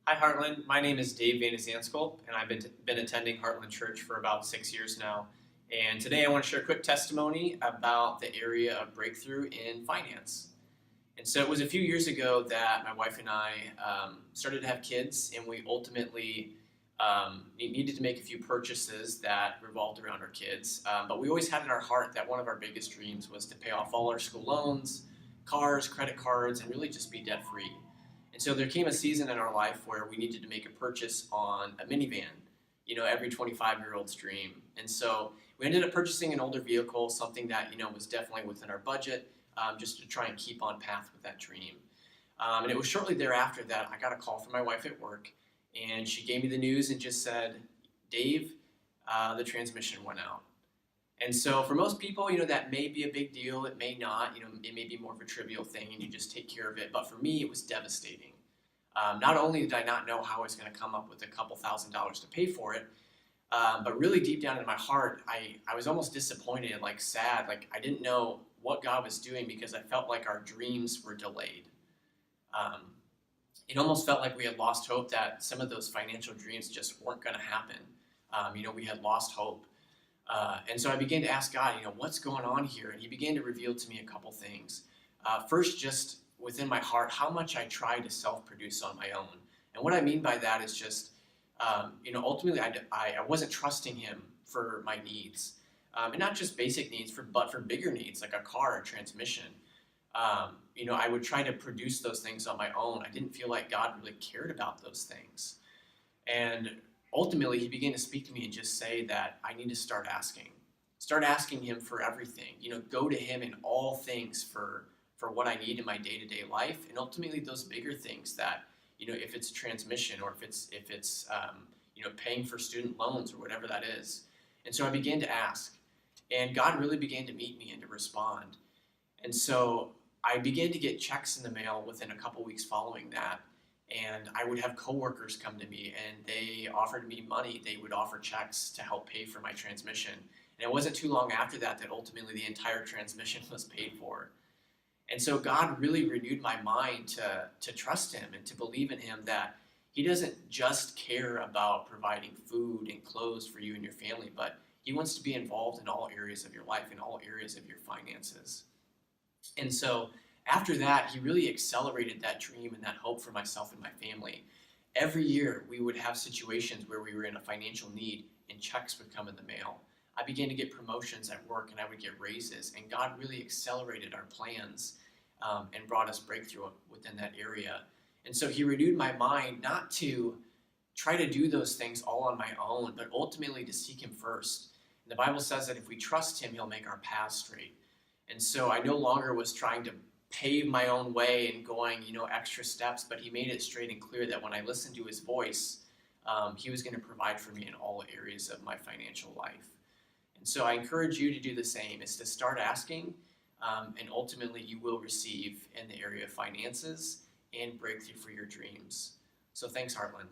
Hi, Heartland. My name is Dave Vande, and I've been attending Heartland Church for about 6 years now. And today I want to share a quick testimony about the area of breakthrough in finance. And so it was a few years ago that my wife and I started to have kids, and we ultimately needed to make a few purchases that revolved around our kids. But we always had in our heart that one of our biggest dreams was to pay off all our school loans, cars, credit cards, and really just be debt free. And so there came a season in our life where we needed to make a purchase on a minivan, every 25-year-old's dream. And so we ended up purchasing an older vehicle, something that, was definitely within our budget, just to try and keep on path with that dream. And it was shortly thereafter that I got a call from my wife at work, and she gave me the news and just said, Dave, the transmission went out. And so for most people, that may be a big deal. It may not. It may be more of a trivial thing and you just take care of it. But for me, it was devastating. Not only did I not know how I was going to come up with a couple $1,000s to pay for it, but really deep down in my heart, I was almost disappointed, like sad. Like I didn't know what God was doing because I felt like our dreams were delayed. It almost felt like we had lost hope that some of those financial dreams just weren't going to happen. We had lost hope. And so I began to ask God, what's going on here? And he began to reveal to me a couple things. First, just within my heart, how much I try to self-produce on my own. And what I mean by that is just, ultimately I wasn't trusting him for my needs. And not just basic needs, but for bigger needs, like a car, a transmission. I would try to produce those things on my own. I didn't feel like God really cared about those things. And ultimately, he began to speak to me and just say that I need to start asking. Start asking him for everything. Go to him in all things for what I need in my day-to-day life, and ultimately those bigger things that, if it's a transmission or if it's paying for student loans or whatever that is. And so I began to ask, and God really began to meet me and to respond. And so I began to get checks in the mail within a couple weeks following that. And I would have coworkers come to me and they offered me money. They would offer checks to help pay for my transmission. And it wasn't too long after that that ultimately the entire transmission was paid for. And so God really renewed my mind to trust him and to believe in him, that he doesn't just care about providing food and clothes for you and your family, but he wants to be involved in all areas of your life, in all areas of your finances. And so after that, he really accelerated that dream and that hope for myself and my family. Every year, we would have situations where we were in a financial need and checks would come in the mail. I began to get promotions at work and I would get raises, and God really accelerated our plans and brought us breakthrough within that area. And so he renewed my mind not to try to do those things all on my own, but ultimately to seek him first. And the Bible says that if we trust him, he'll make our paths straight. And so I no longer was trying to pave my own way and going, extra steps, but he made it straight and clear that when I listened to his voice, he was going to provide for me in all areas of my financial life. And so I encourage you to do the same, is to start asking, and ultimately you will receive in the area of finances and breakthrough for your dreams. So thanks, Heartland.